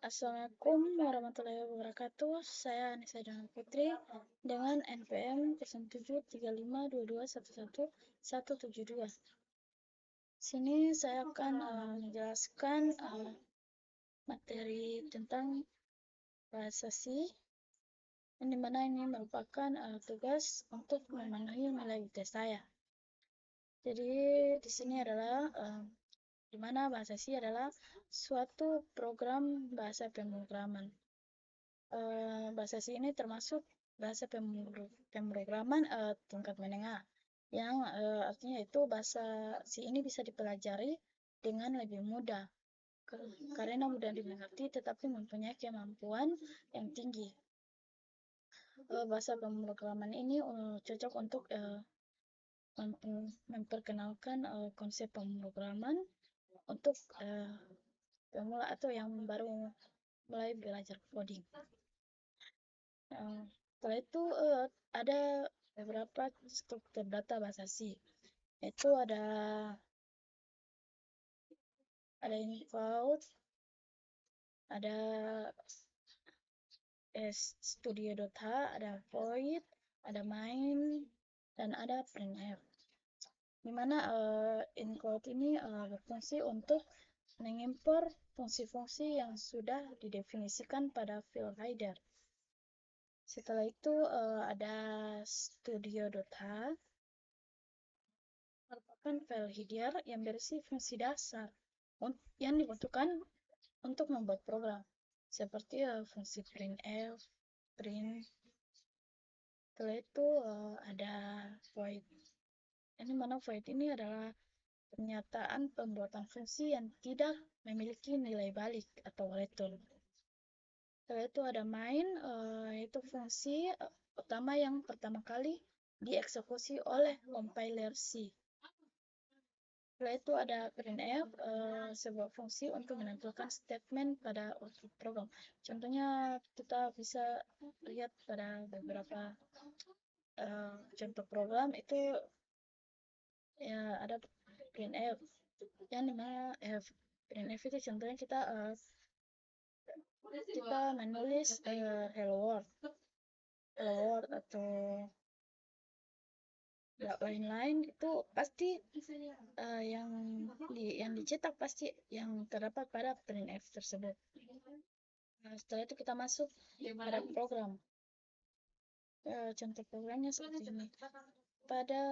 Assalamualaikum warahmatullahi wabarakatuh. Saya Anissa Dana Putri dengan NPM 073522117172. Sini saya akan menjelaskan materi tentang bahasa C, yang dimana ini merupakan tugas untuk memenuhi nilai tes saya. Jadi di sini adalah di mana bahasa C adalah suatu program bahasa pemrograman. Bahasa C ini termasuk bahasa pemrograman tingkat menengah, yang artinya itu bahasa C ini bisa dipelajari dengan lebih mudah karena mudah dimengerti tetapi mempunyai kemampuan yang tinggi. Bahasa pemrograman ini cocok untuk memperkenalkan konsep pemrograman untuk pemula atau yang baru mulai belajar coding. Setelah itu ada beberapa struktur data bahasa C. Itu ada include, ada studio.h, ada void, ada main, dan ada printf. Dimana include ini berfungsi untuk mengimpor fungsi-fungsi yang sudah didefinisikan pada file header. Setelah itu ada studio.h, merupakan file header yang berisi fungsi dasar yang dibutuhkan untuk membuat program, seperti fungsi printf, print. Setelah itu ada void. Ini mana void ini adalah pernyataan pembuatan fungsi yang tidak memiliki nilai balik atau return. Setelah itu ada main, yaitu fungsi utama yang pertama kali dieksekusi oleh compiler C. Setelah itu ada printf, sebuah fungsi untuk menampilkan statement pada output program. Contohnya kita bisa lihat pada beberapa contoh program itu ya ada printf, yang dimana printf itu contohnya kita menulis hello world atau lain-lain, itu pasti yang dicetak pasti yang terdapat pada printf tersebut. Setelah itu kita masuk pada program. Contoh programnya seperti ini. Pada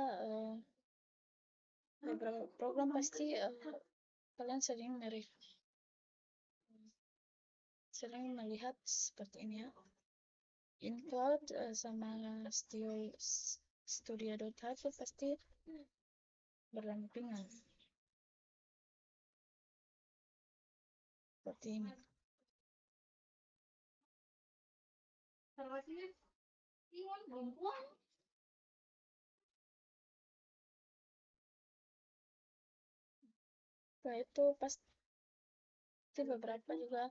beberapa program pasti kalian sering melihat seperti ini ya. Include sama studio.h itu pasti berdampingan seperti ini. Setelah itu pasti beberapa juga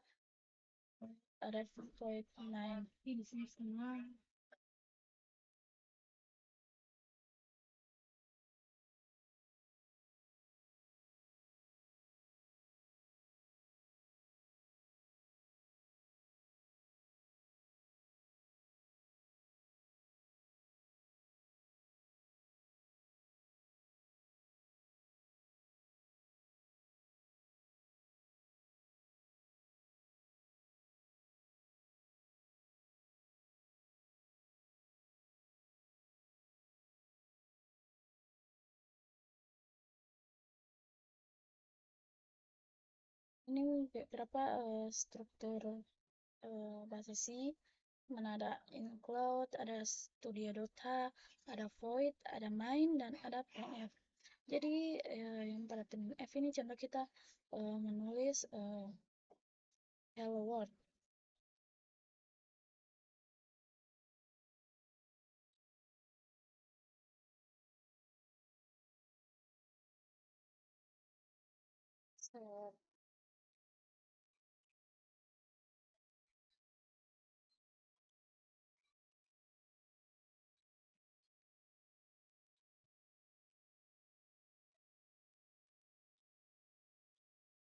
ada void main. Di sini semua. Ini beberapa struktur bahasa C, mana ada include, ada studio.h, ada void, ada main, dan ada printf. Jadi yang pada printf ini contoh kita menulis hello world.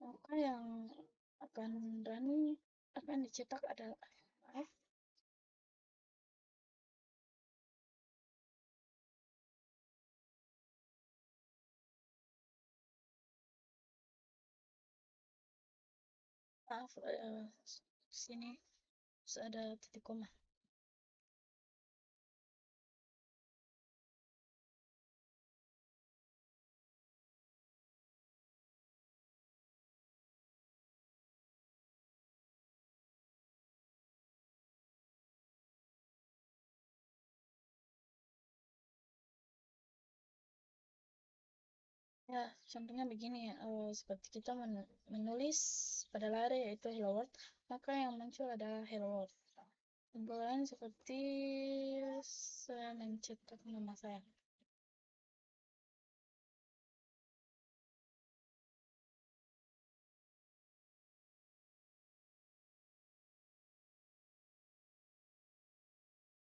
Maka yang akan berani Apa yang dicetak adalah maaf, maaf, sini ada titik koma. Ya, contohnya begini, seperti kita menulis pada layar yaitu hello world, maka yang muncul adalah hello world. Kemudian seperti saya mencetak nama saya.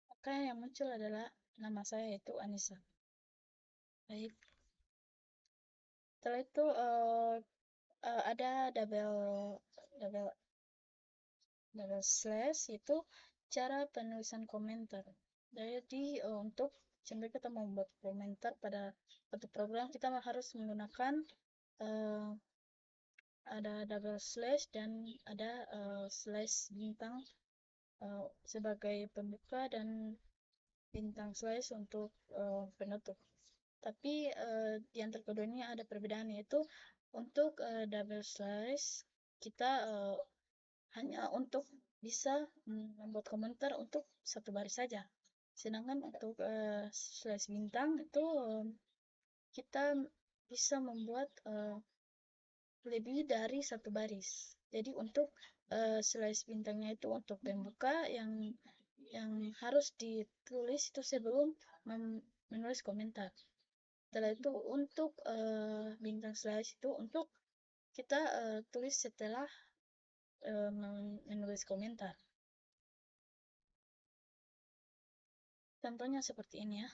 Maka yang muncul adalah nama saya yaitu Anissa. Baik. Setelah itu ada double double slash itu cara penulisan komentar. Jadi untuk contoh kita membuat komentar pada satu program kita harus menggunakan uh, ada double slash dan ada slash bintang sebagai pembuka dan bintang slash untuk penutup. Tapi di antara keduanya ada perbedaan, yaitu untuk double slash kita hanya untuk bisa membuat komentar untuk satu baris saja. Sedangkan untuk slash bintang itu kita bisa membuat lebih dari satu baris. Jadi untuk slash bintangnya itu untuk pembuka yang harus ditulis itu sebelum menulis komentar. Setelah itu untuk bintang slash itu untuk kita tulis setelah menulis komentar. Contohnya seperti ini ya.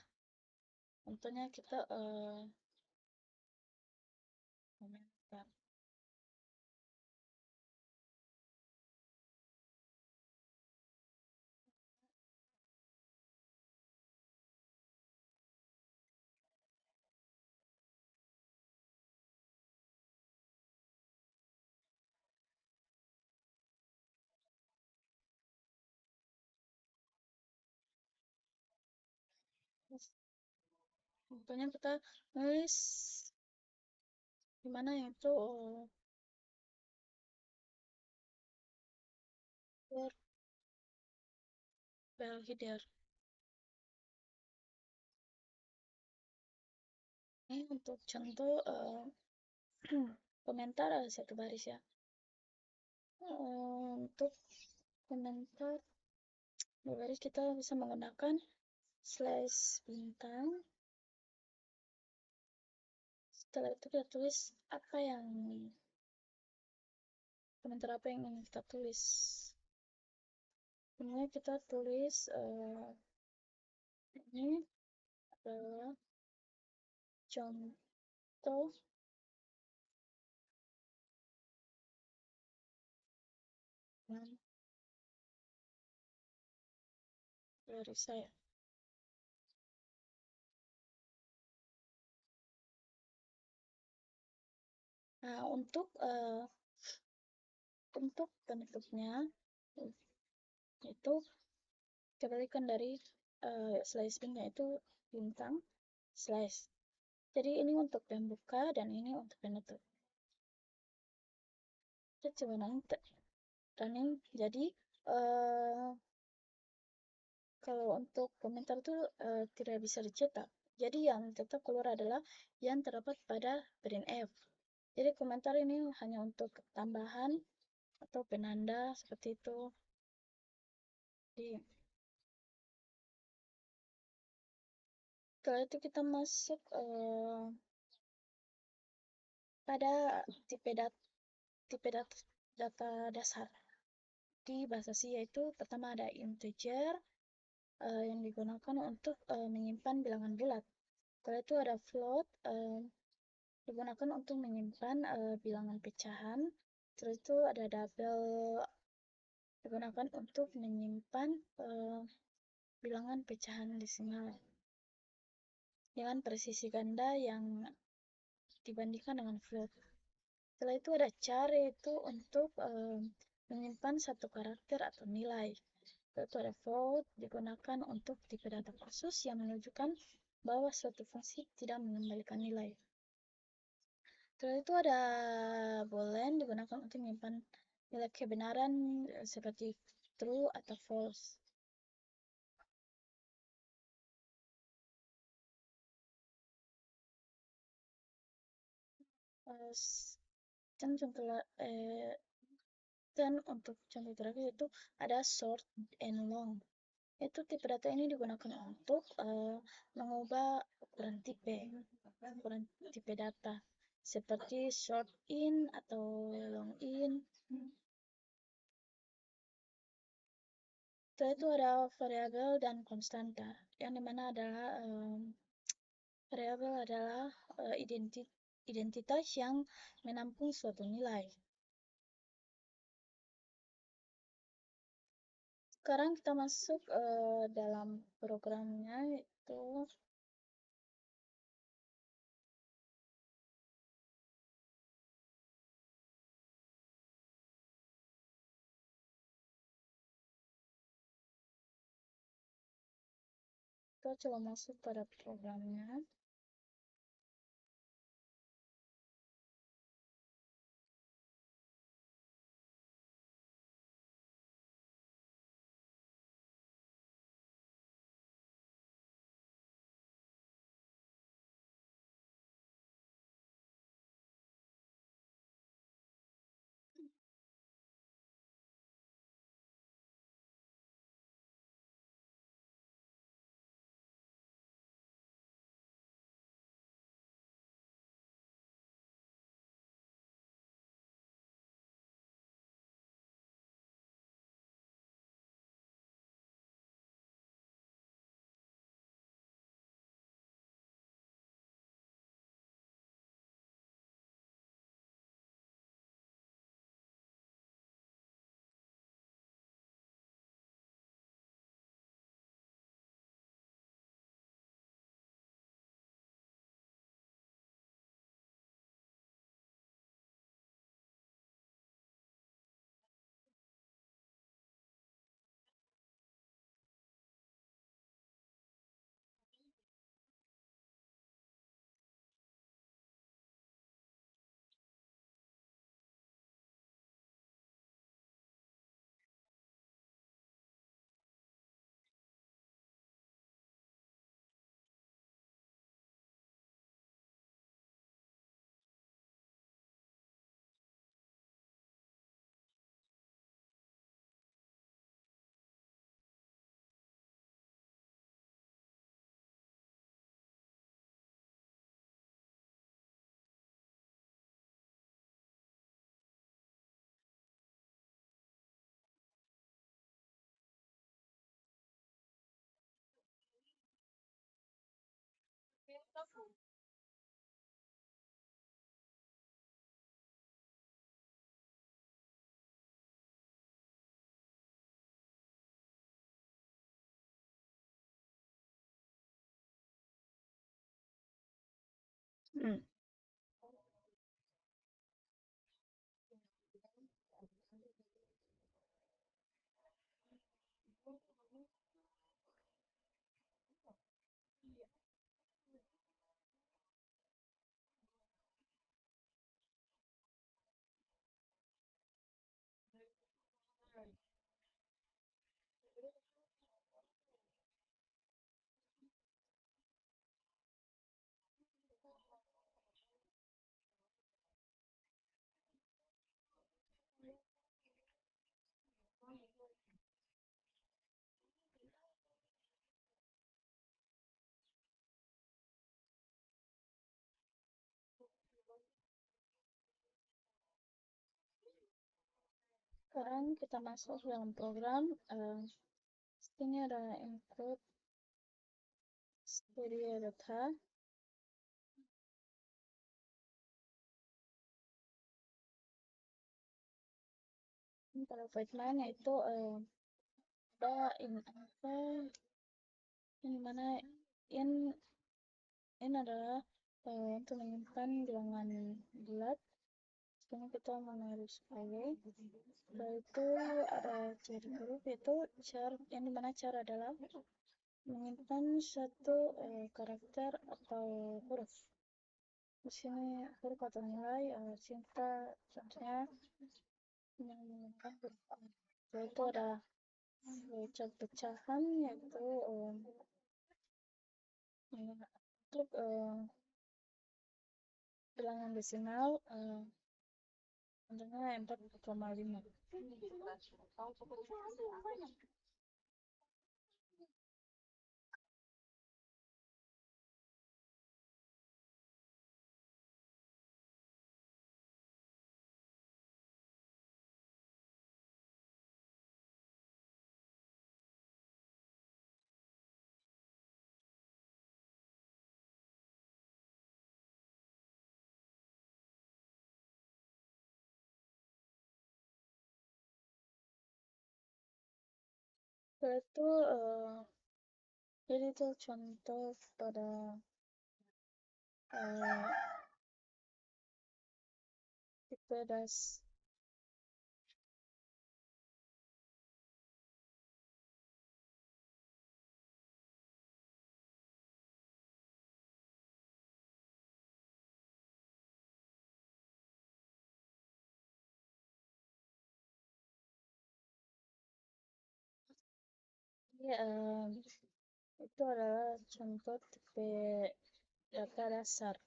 Contohnya kita komentar. Contohnya kita nulis dimana itu header. Ini untuk contoh komentar ada satu baris ya. Untuk komentar baris kita bisa menggunakan slash bintang. Setelah itu kita tulis apa yang komentar apa yang ingin kita tulis. Kemudian kita tulis ini adalah contoh dari saya. Nah, untuk penutupnya itu kebalikan dari slash bintang itu bintang slash. Jadi ini untuk pembuka dan ini untuk penutup. Kita coba nanti running. Jadi kalau untuk komentar itu tidak bisa dicetak. Jadi yang tetap keluar adalah yang terdapat pada printf. Jadi komentar ini hanya untuk tambahan atau penanda seperti itu. Jadi, setelah itu kita masuk pada tipe data dasar di bahasa C, yaitu pertama ada integer yang digunakan untuk menyimpan bilangan bulat. Setelah itu ada float digunakan untuk menyimpan bilangan pecahan. Setelah itu ada double digunakan untuk menyimpan bilangan pecahan desimal dengan presisi ganda yang dibandingkan dengan float. Setelah itu ada cara itu untuk menyimpan satu karakter atau nilai, yaitu ada float, digunakan untuk tipe data khusus yang menunjukkan bahwa suatu fungsi tidak mengembalikan nilai. Setelah itu ada boolean, digunakan untuk menyimpan nilai kebenaran seperti true atau false. Dan untuk contoh terakhir itu ada short and long. Itu tipe data ini digunakan untuk mengubah ukuran tipe data seperti short in atau long in. Setelah itu ada variabel dan konstanta, yang dimana adalah variabel adalah identitas yang menampung suatu nilai. Sekarang kita masuk dalam programnya, itu kita coba masuk pada programnya. Hmm. Sekarang kita masuk dalam program. Ini ada include stereo data. Kalau Voidman itu ada in apa yang mana in adalah untuk menyimpan bilangan bulat. Sekarang kita menulis array. Setelah itu ada cari huruf, yaitu char yang dimana cara adalah menyimpan satu karakter atau huruf. Di sini huruf atau nilai cinta contohnya yang menggunakan huruf A. Setelah itu ada pecahan yaitu untuk bilangan desimal contohnya 4,5. Setelah itu jadi itu contoh pada uh, tipe das. Jadi, itu adalah contoh tipe data dasar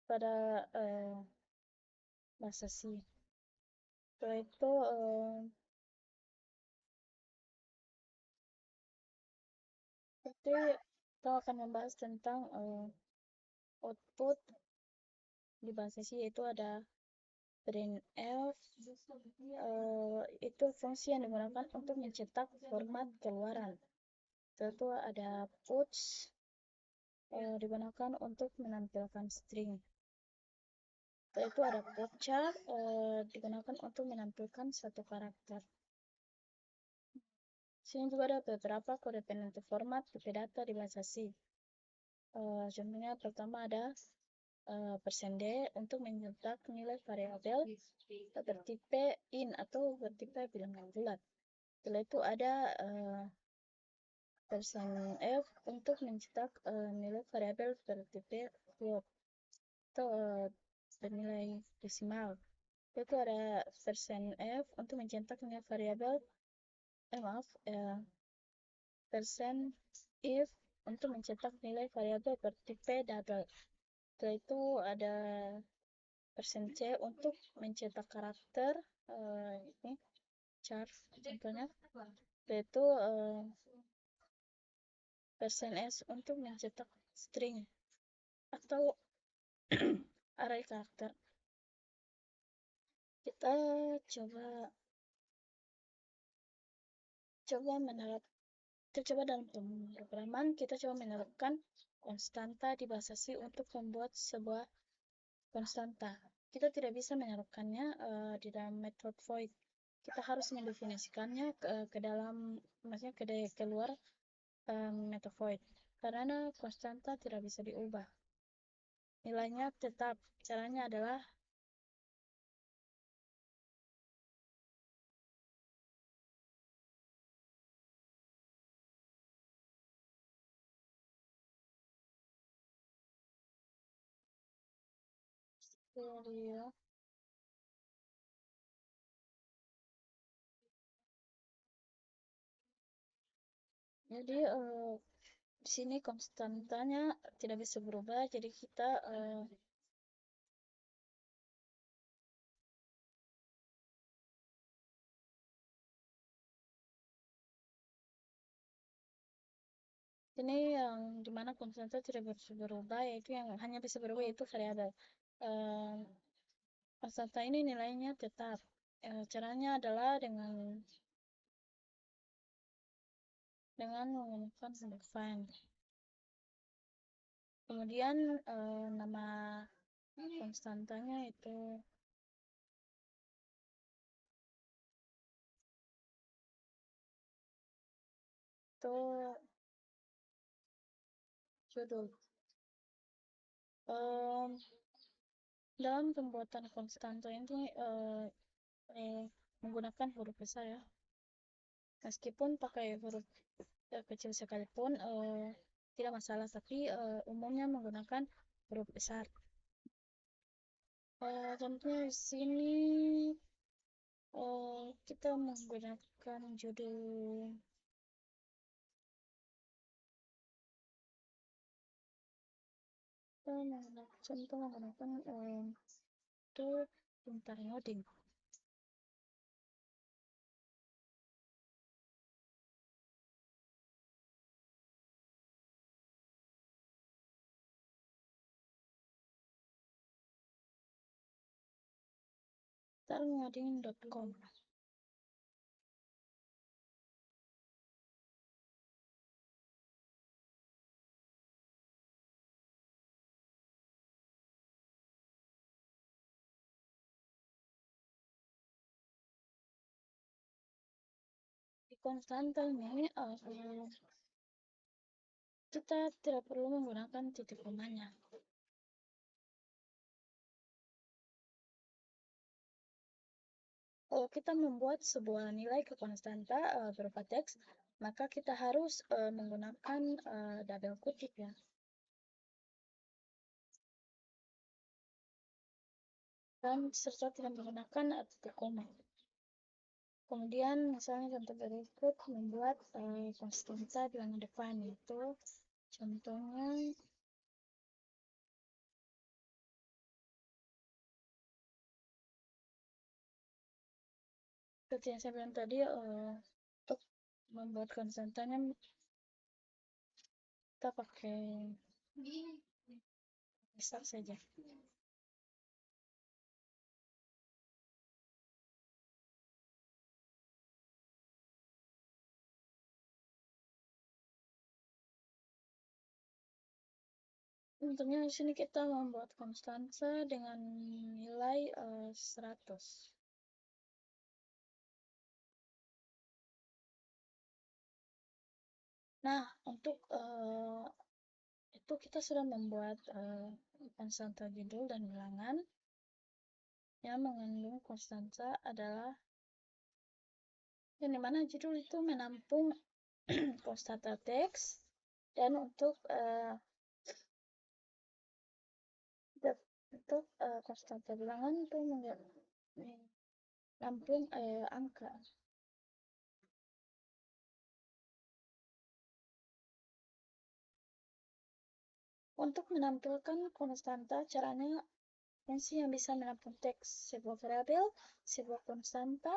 pada bahasa C. Setelah itu nanti kita akan membahas tentang output di bahasa C, yaitu ada printf. Itu fungsi yang digunakan untuk mencetak format keluaran. Setelah itu ada puts digunakan untuk menampilkan string. Setelah itu ada popchar digunakan untuk menampilkan satu karakter. Sini juga ada beberapa kode penentu format tipe data di bahasa C. Contohnya pertama ada %d untuk mencetak nilai variabel bertipe in atau bertipe bilangan bulat. Setelah itu ada %f untuk mencetak nilai variabel bertipe float atau bernilai desimal. Itu ada %f untuk mencetak nilai variabel persen if untuk mencetak nilai variabel bertipe double. Setelah itu ada %c untuk mencetak karakter ini char contohnya. Setelah itu %s untuk mencetak string atau array karakter. Kita coba dalam pemrograman kita coba menerapkan konstanta di bahasa C untuk membuat sebuah konstanta. Kita tidak bisa menerapkannya di dalam method void. Kita harus mendefinisikannya ke dalam, maksudnya keluar method void, karena konstanta tidak bisa diubah, nilainya tetap. Caranya adalah jadi di sini konstantanya tidak bisa berubah, jadi kita ini yang dimana konstanta tidak bisa berubah, yaitu yang hanya bisa berubah yaitu variabel. Konstanta ini nilainya tetap. Caranya adalah dengan menggunakan define. Kemudian nama konstantanya itu atau judul. Dalam pembuatan konstanta ini menggunakan huruf besar ya. Meskipun pakai huruf kecil sekalipun tidak masalah, tapi umumnya menggunakan huruf besar. Contohnya di sini kita menggunakan judul contoh menggunakan itu pintar ngoding. Pintarngoding.com. Di konstanta ini kita tidak perlu menggunakan titik komanya. Kalau kita membuat sebuah nilai ke konstanta berupa teks, maka kita harus menggunakan double quote ya. Dan serta tidak menggunakan titik koma. Kemudian misalnya contoh berikut membuat konstanta bilangan depan, itu contohnya seperti yang saya bilang tadi, untuk membuat konstantanya kita pakai besar saja. Tentunya di sini kita membuat konstanta dengan nilai 100. Nah, untuk itu kita sudah membuat konstanta judul dan bilangan. Yang mengandung konstanta adalah yang dimana judul itu menampung konstanta teks, dan untuk konstanta bilangan itu menampung angka. Untuk menampilkan konstanta, caranya fungsi yang bisa menampung teks, sebuah variabel, sebuah konstanta,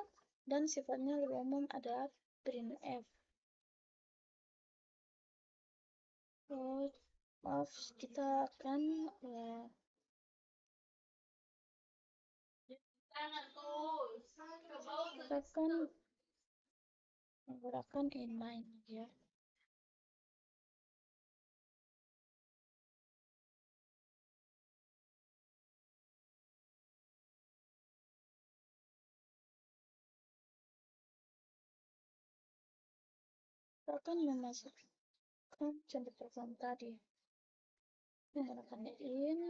dan sifatnya lebih umum adalah printf. Maaf, kita akan menggunakan inline ya. Kita akan memasukkan contoh program tadi menggunakan in.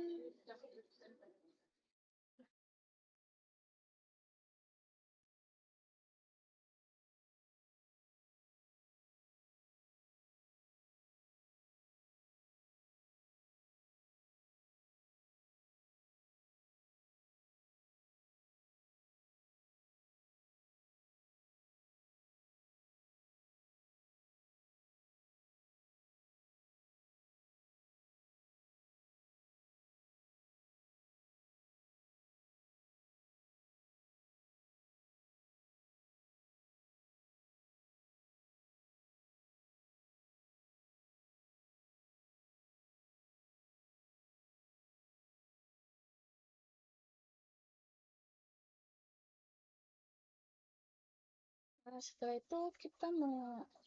Nah, setelah itu kita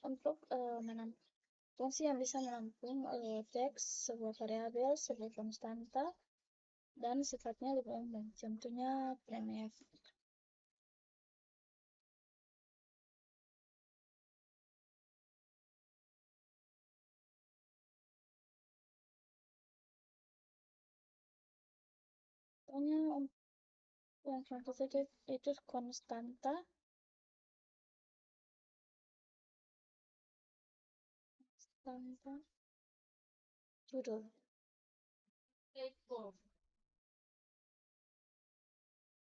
untuk fungsi yang bisa menampung teks, sebuah variabel, sebuah konstanta, dan sifatnya lebih umum. Contohnya printf. Contohnya yang contoh saja itu konstanta, konstanta judul.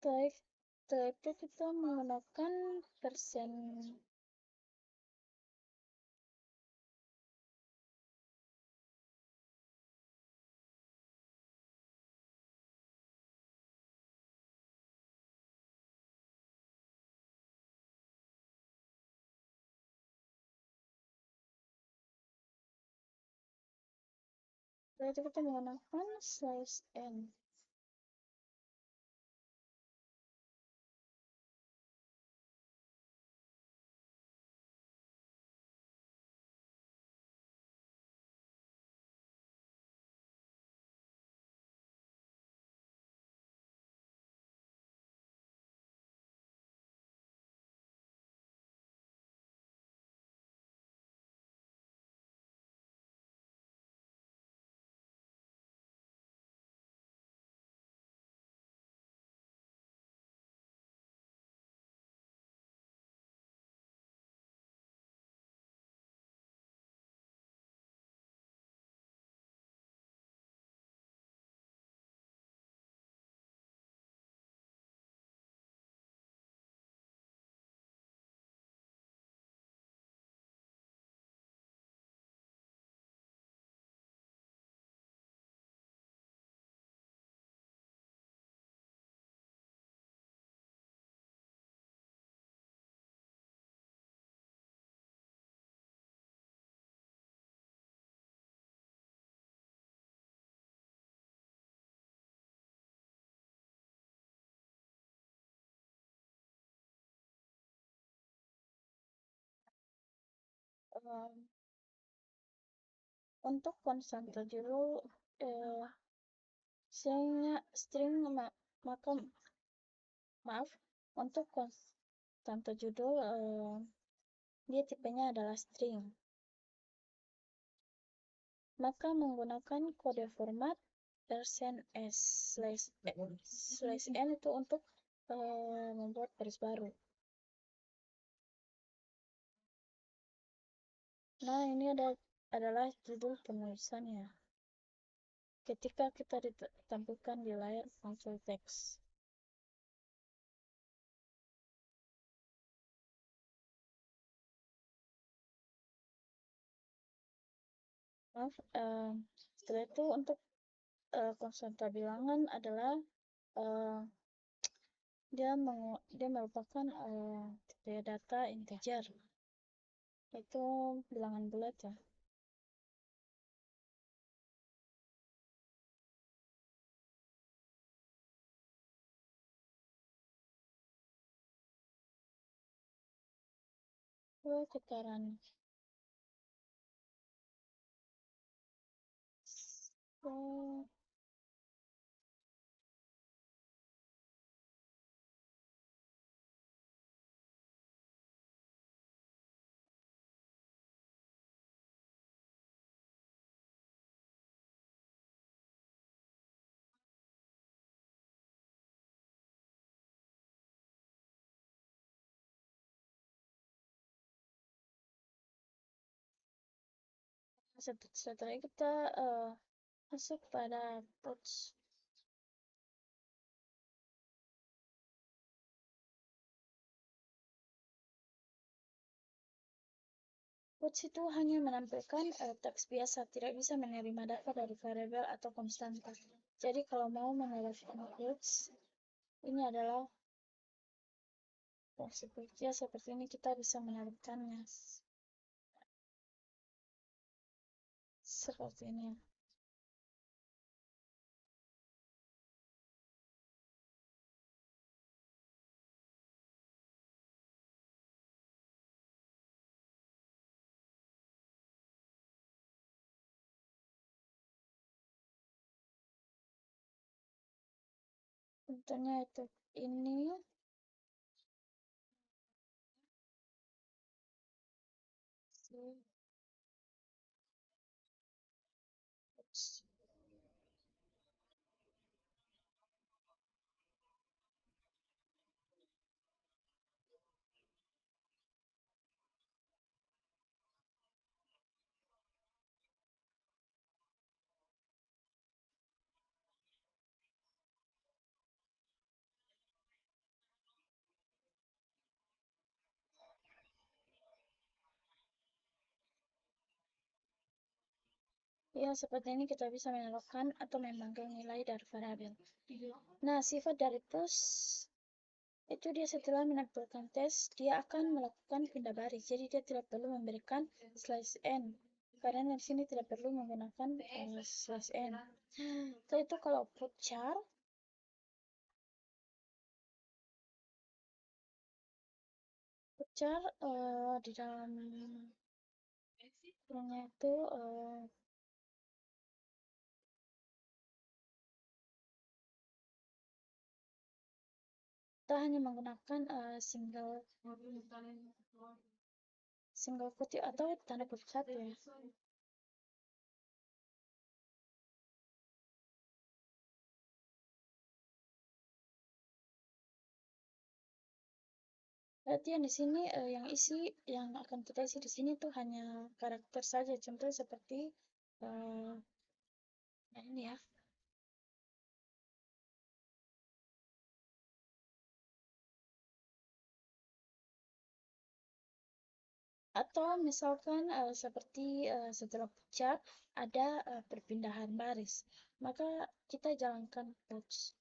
Setelah itu kita menggunakan persen setelah itu kita menggunakan slash n. Untuk konstanta judul string maka maaf, untuk konstanta judul dia tipenya adalah string, maka menggunakan kode format %s slash n itu untuk membuat baris baru. Nah, ini adalah judul penulisannya ketika kita ditampilkan di layar konsol teks. Maaf, setelah itu untuk konstanta bilangan adalah dia merupakan tipe data integer, itu bilangan bulat ya. Tekanan setelah kita masuk pada puts. Puts itu hanya menampilkan teks biasa, tidak bisa menerima data dari variabel atau konstanta. Jadi kalau mau menerapkan puts, ini adalah fungsi putsnya seperti ini, kita bisa menampilkannya seperti ini. Contohnya itu ini. Ya, seperti ini kita bisa menemukan atau memanggil nilai dari variabel. Nah, sifat dari push itu dia setelah menampilkan tes, dia akan melakukan pindah baris. Jadi dia tidak perlu memberikan slash n. Karena di sini tidak perlu menggunakan slash n. Setelah itu kalau put char, di dalam kurungnya itu kita hanya menggunakan single kutip atau tanda kutip satu ya. Berarti yang di sini yang isi yang akan kita isi di sini tuh hanya karakter saja. Contoh seperti eh, ini ya. Atau misalkan seperti setelah puncak ada perpindahan baris, maka kita jalankan push.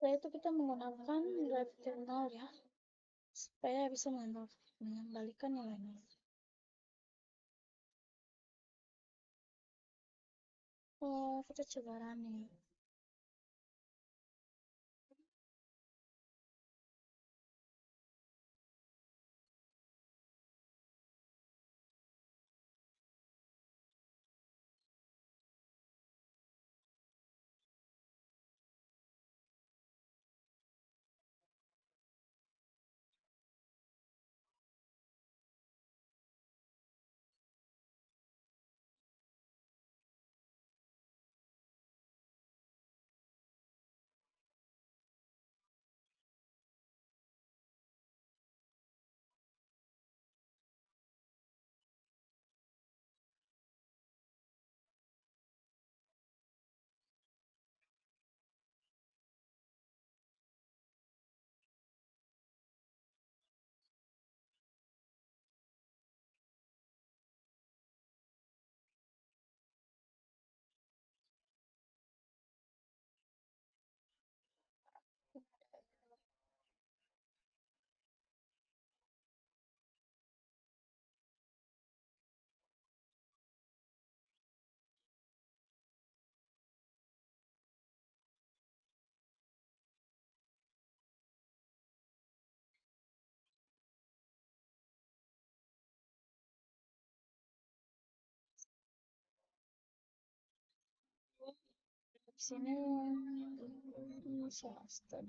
Setelah itu kita menggunakan drive terminal ya, supaya bisa mengembalikan nilai nol. Oh, kita coba running. Di sini swasta.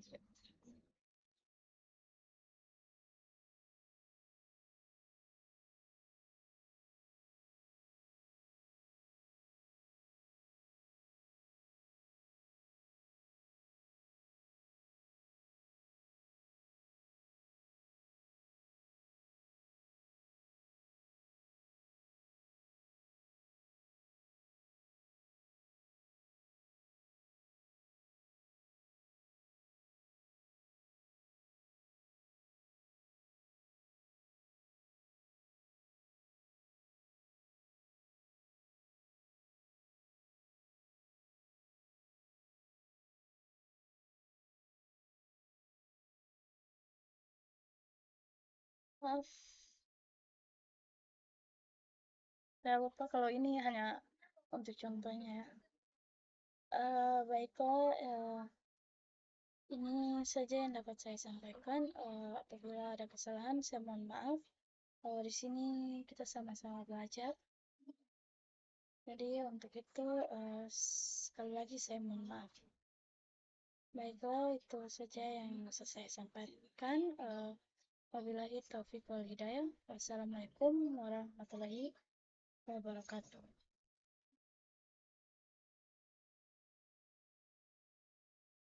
Maaf, saya lupa kalau ini hanya untuk contohnya ya. Baiklah, ini saja yang dapat saya sampaikan. Apabila ada kesalahan, saya mohon maaf. Di sini kita sama-sama belajar. Jadi untuk itu sekali lagi saya mohon maaf. Baiklah, itu saja yang bisa saya sampaikan. Wabillahi taufiq wal hidayah. Wassalamualaikum warahmatullahi wabarakatuh.